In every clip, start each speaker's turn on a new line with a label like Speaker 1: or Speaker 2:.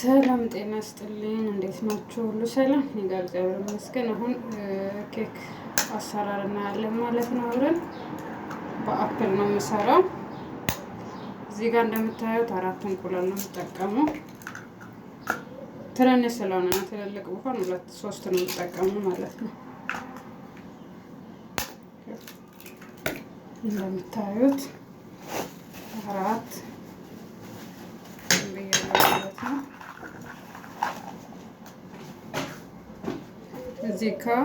Speaker 1: ሰላም ጤና ይስጥልኝ። እንዴት ናችሁ? ሁሉ ሰላም? እኔ ጋር እግዚአብሔር ይመስገን። አሁን ኬክ አሰራር እናያለን ማለት ነው። አብረን በአፕል ነው የምሰራው። እዚህ ጋር እንደምታዩት 4 እንቁላል ነው የምጠቀመው። ትንንሽ ስለሆነ ነው፣ ትልልቅ እንኳን 2-3 ነው የምጠቀመው ማለት ነው። እንደምታዩት 4 ማለት ነው። እዚህ ጋር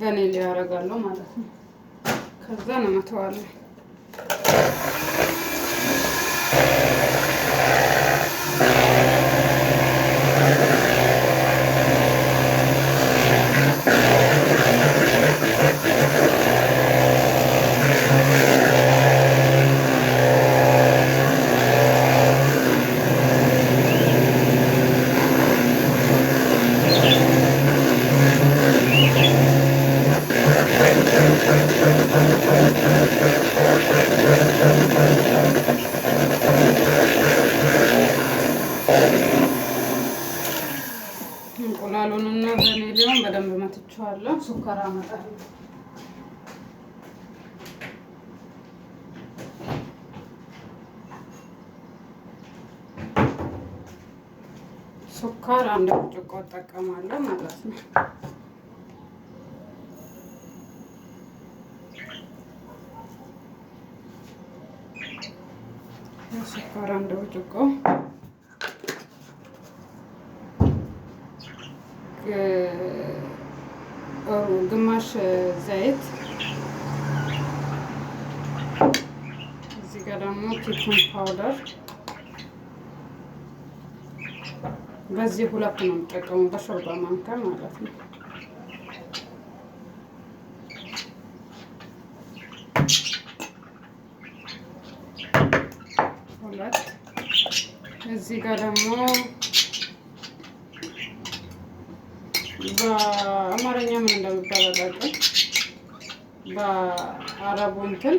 Speaker 1: ቫኒላ ያደርጋለሁ ማለት ነው። ከዛ ነው መተዋለሁ። እንቁላሉንና ቫኒላውን በደንብ መትቼዋለሁ። ሱከር አመጣለሁ። ሱከር 1 ብርጭቆ እጠቀማለሁ ማለት ነው። ሱከር 1 ብርጭቆ፣ ግማሽ ዘይት፣ እዚህ ጋር ደግሞ ኪችን ፓውደር። በዚህ 2 ነው የምጠቀመው፣ በሾርባ ማንኪያ ማለት ነው። እዚህ ጋር ደግሞ በአማርኛ ምን እንደሚባል አላውቅም፣ በአረቡ እንትን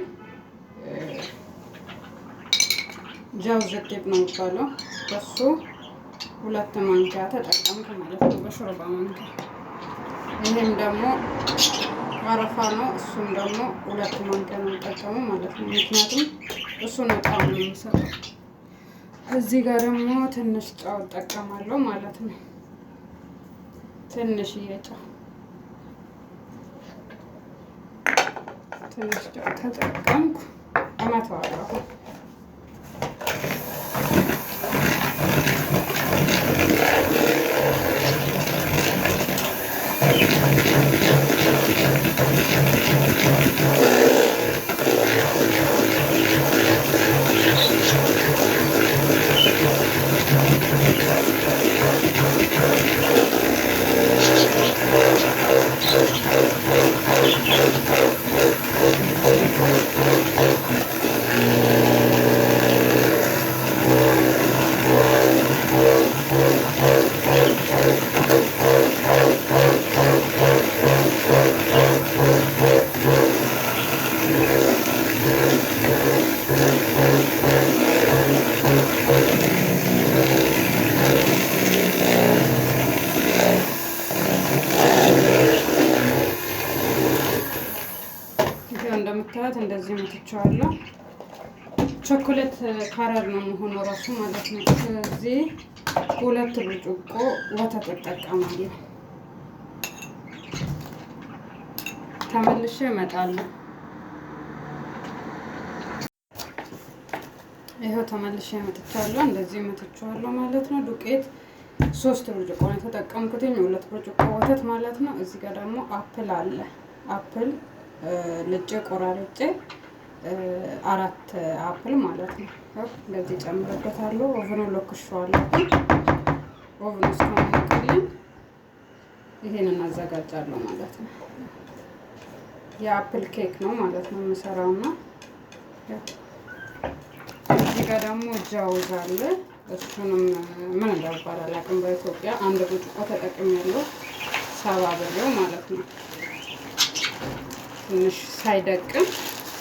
Speaker 1: ጃውዝ ቴፕ ነው የሚባለው። በሱ 2 ማንኪያ ተጠቀምኩ ማለት ነው፣ በሾርባ ማንኪያ። ይሄም ደግሞ አረፋ ነው፣ እሱም ደግሞ 2 ማንኪያ ነው የምጠቀመው ማለት ነው። ምክንያቱም እሱ ነው ጣዕም ነው የሚሰጠው። እዚህ ጋር ደግሞ ትንሽ ጨው እጠቀማለሁ ማለት ነው። ትንሽ ጨው ተጠቀምኩ። እመተዋለሁ። እንደምታዩት እንደዚህ መትቼዋለሁ። ቾኮሌት ካረር ነው መሆኑ ራሱ ማለት ነው። ስለዚህ 2 ብርጭቆ ወተት እጠቀማለሁ። ተመልሼ እመጣለሁ። ይሄው ተመልሼ መጥቻለሁ። እንደዚህ መትቼዋለሁ ማለት ነው። ዱቄት 3 ብርጭቆ ነው የተጠቀምኩት፣ 2 ብርጭቆ ወተት ማለት ነው። እዚህ ጋር ደግሞ አፕል አለ። አፕል ልጬ ቆራርጬ 4 አፕል ማለት ነው። እንደዚህ ጨምረበታለሁ። ኦቨኑ ለኩሼዋለሁ። ኦቨኑ እስከሚሞቅልኝ ይሄንን አዘጋጃለሁ ማለት ነው። የአፕል ኬክ ነው ማለት ነው የምሰራውና እዚህ ጋር ደግሞ ጃውዝ አለ። እሱንም ምን እንደሚባል አላውቅም በኢትዮጵያ። 1 ብርጭቆ ተጠቅሜያለሁ፣ 70 ብር ማለት ነው። ትንሽ ሳይደቅም